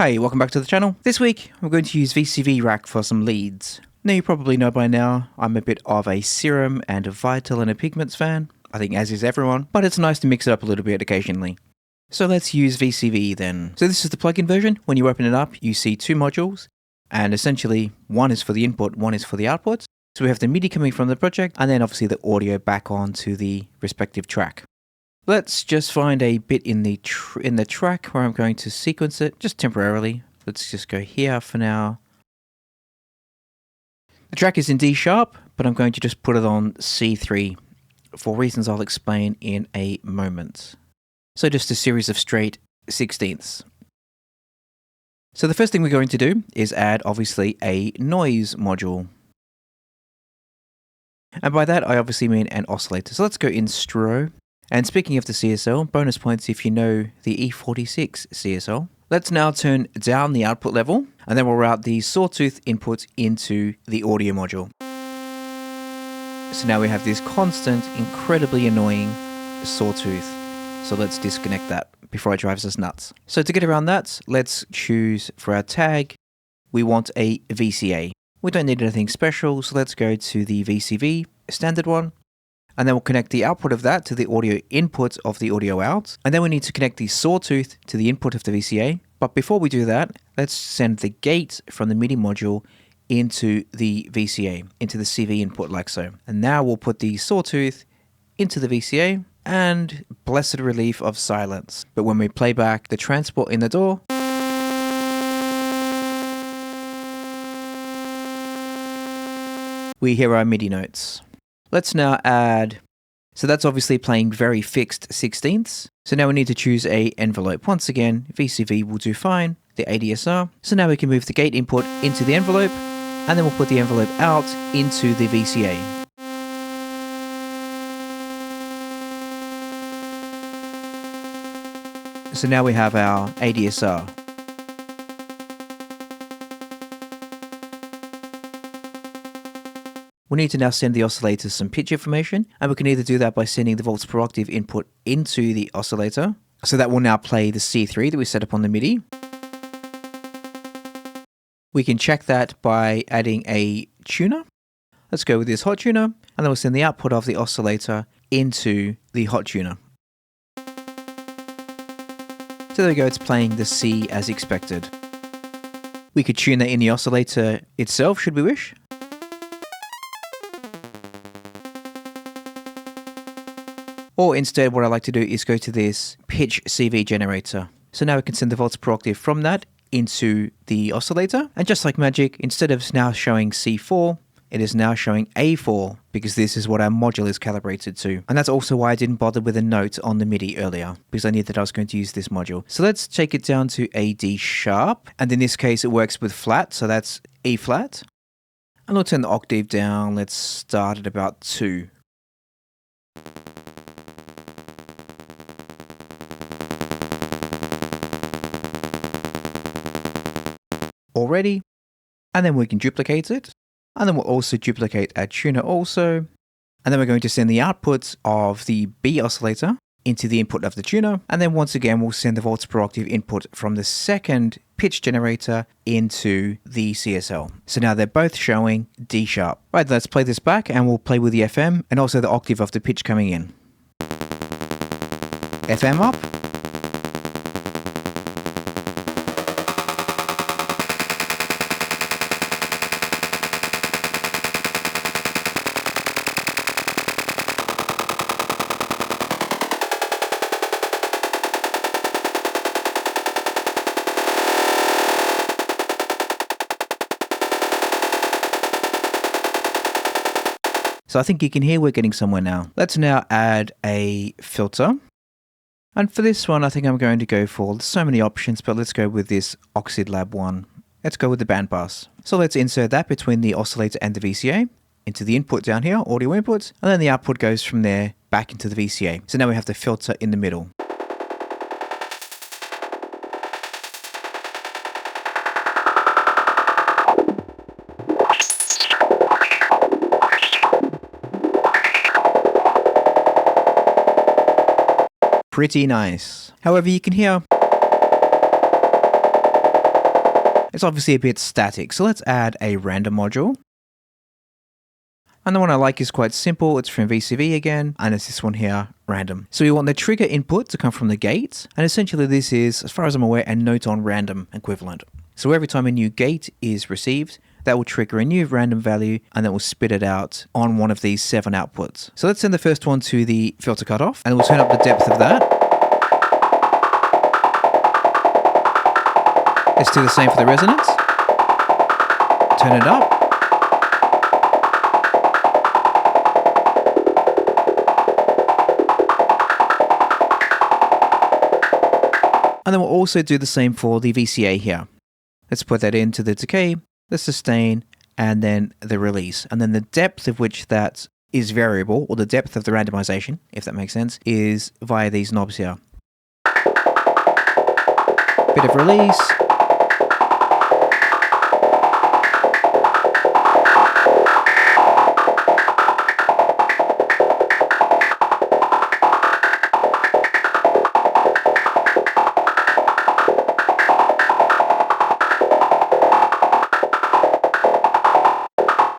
Hey, welcome back to the channel. This week, I'm going to use VCV Rack for some leads. Now, you probably know by now, I'm a bit of a Serum and a Vital and a Pigments fan. I think as is everyone, but it's nice to mix it up a little bit occasionally. So let's use VCV then. So this is the plugin version. When you open it up, you see two modules, and essentially one is for the input, one is for the output. So we have the MIDI coming from the project, and then obviously the audio back onto the respective track. Let's just find a bit in the track where I'm going to sequence it, just temporarily. Let's just go here for now. The track is in D sharp, but I'm going to just put it on C3 for reasons I'll explain in a moment. So just a series of straight 16ths. So the first thing we're going to do is add, obviously, a noise module. And by that, I obviously mean an oscillator. So let's go Instruō. And speaking of the CSL, bonus points if you know the E46 CSL. Let's now turn down the output level, and then we'll route the sawtooth input into the audio module. So now we have this constant, incredibly annoying sawtooth. So let's disconnect that before it drives us nuts. So to get around that, let's choose for our tag, we want a VCA. We don't need anything special, so let's go to the VCV, standard one. And then we'll connect the output of that to the audio input of the audio out. And then we need to connect the sawtooth to the input of the VCA. But before we do that, let's send the gate from the MIDI module into the VCA, into the CV input like so. And now we'll put the sawtooth into the VCA, and blessed relief of silence. But when we play back the transport in the door, we hear our MIDI notes. Let's now add, so that's obviously playing very fixed 16ths. So now we need to choose a envelope. Once again, VCV will do fine, the ADSR. So now we can move the gate input into the envelope, and then we'll put the envelope out into the VCA. So now we have our ADSR. We need to now send the oscillator some pitch information, and we can either do that by sending the volts per octave input into the oscillator. So that will now play the C3 that we set up on the MIDI. We can check that by adding a tuner. Let's go with this hot tuner, and then we'll send the output of the oscillator into the hot tuner. So there we go, it's playing the C as expected. We could tune that in the oscillator itself, should we wish. Or instead, what I like to do is go to this pitch CV generator. So now we can send the volts per octave from that into the oscillator. And just like magic, instead of now showing C4, it is now showing A4, because this is what our module is calibrated to. And that's also why I didn't bother with a note on the MIDI earlier, because I knew that I was going to use this module. So let's take it down to a D sharp. And in this case, it works with flat, so that's E flat. And we'll turn the octave down. Let's start at about 2. Already, and then we can duplicate it, and then we'll also duplicate our tuner also, and then we're going to send the outputs of the B oscillator into the input of the tuner, and then once again we'll send the volts per octave input from the second pitch generator into the CSL. So now they're both showing D sharp. Right, let's play this back, and we'll play with the FM and also the octave of the pitch coming in. FM up. So I think you can hear we're getting somewhere now. Let's now add a filter. And for this one, I think I'm going to go for so many options, but let's go with this OxidLab one. Let's go with the bandpass. So let's insert that between the oscillator and the VCA into the input down here, audio input, and then the output goes from there back into the VCA. So now we have the filter in the middle. Pretty nice. However, you can hear It's obviously a bit static, so let's add a random module. And the one I like is quite simple. It's from VCV again, and it's this one here, random. So we want the trigger input to come from the gate, and essentially this is, as far as I'm aware, a note on random equivalent. So every time a new gate is received, that will trigger a new random value, and then we'll spit it out on one of these 7 outputs. So let's send the first one to the filter cutoff, and we'll turn up the depth of that. Let's do the same for the resonance. Turn it up. And then we'll also do the same for the VCA here. Let's put that into the decay, the sustain, and then the release. And then the depth of which that is variable, or the depth of the randomization, if that makes sense, is via these knobs here. Bit of release.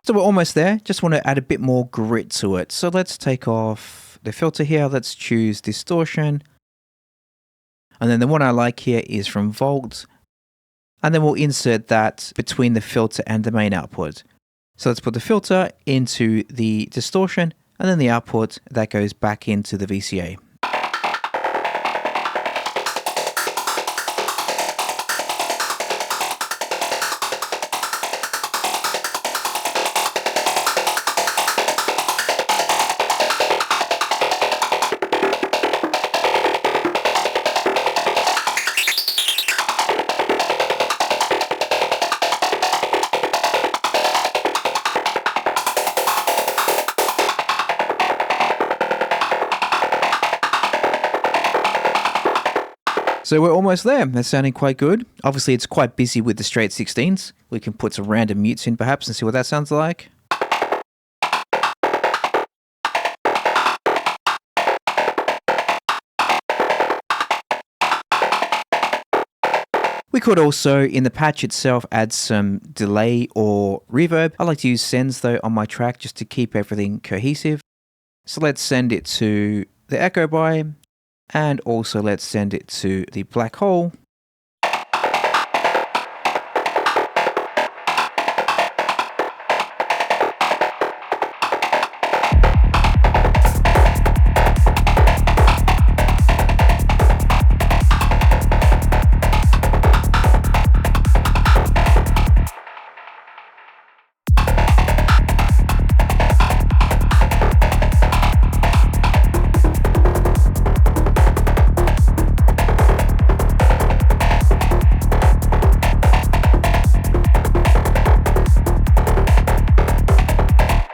So we're almost there, just want to add a bit more grit to it. So let's take off the filter here, let's choose distortion. And then the one I like here is from Volt. And then we'll insert that between the filter and the main output. So let's put the filter into the distortion, and then the output that goes back into the VCA. So we're almost there. That's sounding quite good. Obviously, it's quite busy with the straight 16s. We can put some random mutes in perhaps and see what that sounds like. We could also, in the patch itself, add some delay or reverb. I like to use sends though on my track just to keep everything cohesive. So let's send it to the echo bar. And also let's send it to the black hole.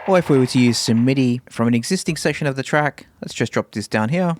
Or if we were to use some MIDI from an existing section of the track, let's just drop this down here.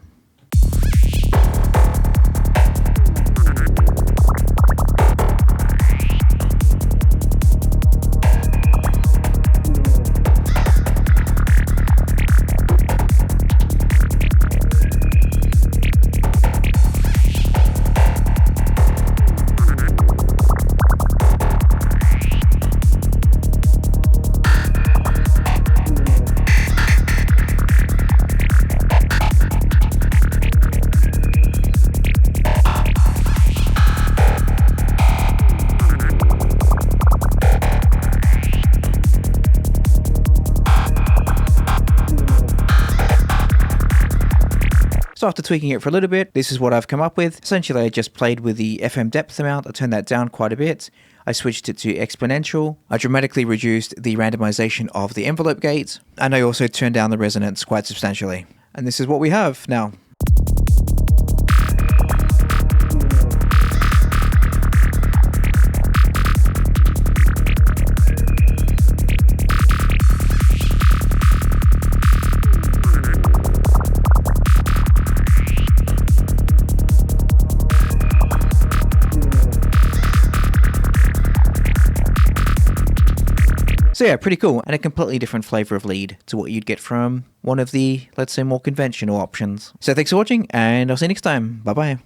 So after tweaking it for a little bit, this is what I've come up with. Essentially, I just played with the FM depth amount. I turned that down quite a bit. I switched it to exponential. I dramatically reduced the randomization of the envelope gate. And I also turned down the resonance quite substantially. And this is what we have now. So yeah, pretty cool, and a completely different flavor of lead to what you'd get from one of the, let's say, more conventional options. So thanks for watching, and I'll see you next time. Bye bye.